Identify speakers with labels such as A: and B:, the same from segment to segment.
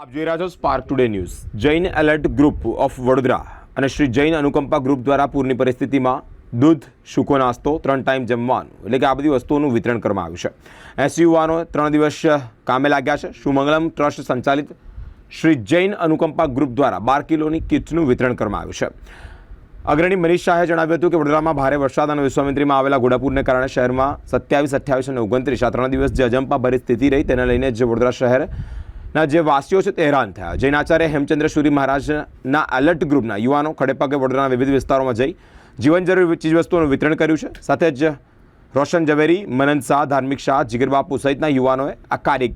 A: આપ જોઈ રહ્યા છો spark today news. Jain alert group of Vadodara અને શ્રી જૈન અનુકંપા ગ્રુપ દ્વારા પૂરની પરિસ્થિતિમાં દૂધ, સૂકો નાસ્તો, 3 ટાઈમ જમવાનું એટલે કે આ બધી વસ્તુઓનું વિતરણ કરવામાં આવ્યું છે। 80 યુવાનો 3 દિવસ કામે લાગ્યા છે। સુમંગલમ ટ્રસ્ટ સંચાલિત શ્રી જૈન અનુકંપા ગ્રુપ દ્વારા 12 કિલોની કિટનું વિતરણ કરવામાં આવ્યું છે। અગ્રણી મનીષ શાહે જણાવ્યું હતું કે વડોદરામાં ભારે વરસાદ અને વિશ્વામિત્રીમાં આવેલા ઘોડાપૂરને કારણે શહેરમાં 27, 28 અને 29 આ 3 દિવસ જે અજંપા ભરી સ્થિતિ રહી તેને લઈને જે વડોદરા શહેરના જે વાસીઓ છે તે હેરાન થયા। જૈન આચાર્ય હેમચંદ્ર સુરી મહારાજના એલર્ટ ગ્રુપના યુવાનો ખડેપગે વડોદરાના વિવિધ વિસ્તારોમાં જઈ જીવન જરૂરી ચીજવસ્તુઓનું વિતરણ કર્યું છે। સાથે જ રોશન ઝવેરી, મનન શાહ, ધાર્મિક શાહ, જીગર બાપુ સહિતના યુવાનોએ આ કાર્ય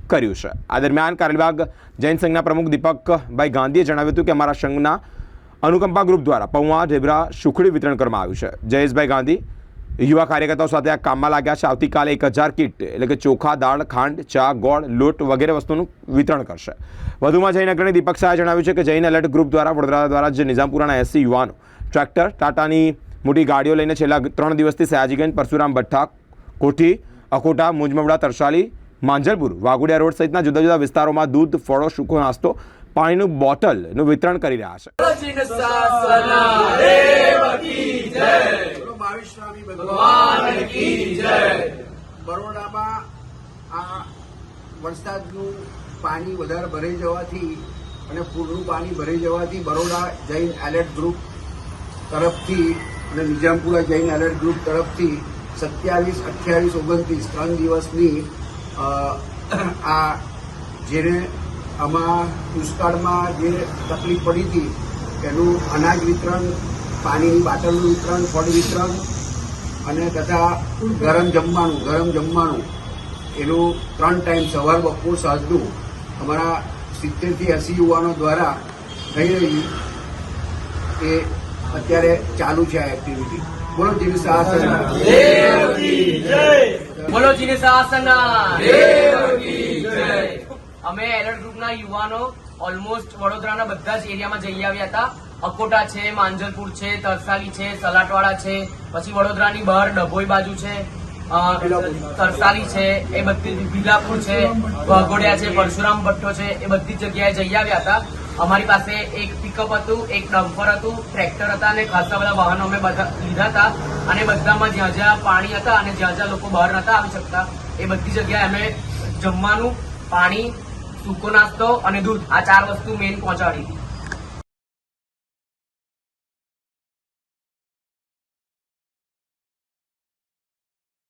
A: કર્યું છે। આ દરમિયાન કારેલીબાગ જૈન સંઘના પ્રમુખ દીપકભાઈ ગાંધીએ જણાવ્યું હતું કે અમારા સંઘના અનુકંપા ગ્રુપ દ્વારા પૌવા, ઢેબરા, સુખડી વિતરણ કરવામાં આવ્યું છે। જયેશભાઈ ગાંધી યુવા કાર્યકર્તાઓ સાથે આ કામમાં લાગ્યા છે। આવતીકાલે 1000 કિટ એટલે કે ચોખા, દાળ, ખાંડ, ચા, ગોળ, લોટ વગેરે વસ્તુનું વિતરણ કરશે। વધુમાં જૈન અગ્રણી દીપક શાહે જણાવ્યું છે કે જૈન એલર્ટ ગ્રુપ દ્વારા વડોદરા દ્વારા જે નિઝામપુરાના 80 યુવાનો ટ્રેક્ટર, ટાટાની મોટી ગાડીઓ લઈને છેલ્લા 3 દિવસથી સયાજીગંજ, પરશુરામ ભઠ્ઠા, કોઠી, અકોટા, મુંજમવડા, તરસાલી, માંજલપુર, વાઘોડિયા રોડ સહિતના જુદા જુદા વિસ્તારોમાં દૂધ, ફળો, સૂકો નાસ્તો, પાણીનું બોટલનું વિતરણ કરી રહ્યા છે।
B: બરોડામાં આ વરસાદનું પાણી વધારે ભરાઈ જવાથી અને પૂરનું પાણી ભરાઈ જવાથી બરોડા જૈન એલર્ટ ગ્રુપ તરફથી અને નિઝામપુરા જૈન એલર્ટ ગ્રુપ તરફથી 27, 28, 29 3 દિવસની આ જેને આમાં દુષ્કાળમાં જે તકલીફ પડી હતી એનું અનાજ વિતરણ, પાણીની બાટલનું વિતરણ, ફળ વિતરણ અને તથા ગરમ જમવાનું એનું 3 ટાઈમ સવાર, બપોર, સાંજનું અમારા 70 થી 80 યુવાનો દ્વારા થઈ રહી એ અત્યારે ચાલુ છે આ એક્ટિવિટી। બોલો જીન શાસના દેવ કી જય,
C: બોલો જીન શાસના દેવ કી જય। અમે એલર્ટ ગ્રુપના યુવાનો ઓલમોસ્ટ વડોદરાના બધા જ એરિયામાં જઈ આવ્યા હતા। અકોટા છે, માંજલપુર છે, તરસાલી છે, સલાટવાડા છે, પછી વડોદરાની બહાર ડભોઈ બાજુ છે, તરસાલી છે, એ બધી ભીલાપુર છે, વાઘોડિયા છે, પરશુરામ ભઠ્ઠો છે, એ બધી જગ્યાએ જઈ આવ્યા હતા। અમારી પાસે એક પિકઅપ હતું, એક ડમ્પર હતું, ટ્રેક્ટર હતા અને ખાસા બધા વાહનો અમે બધા લીધા હતા અને બધામાં જ્યાં જ્યાં પાણી હતા અને જ્યાં જ્યાં લોકો બહાર નતા આવી શકતા એ બધી જગ્યાએ અમે જમવાનું, પાણી, સૂકો નાસ્તો અને દૂધ આ 4 વસ્તુ મેઇન પહોંચાડી।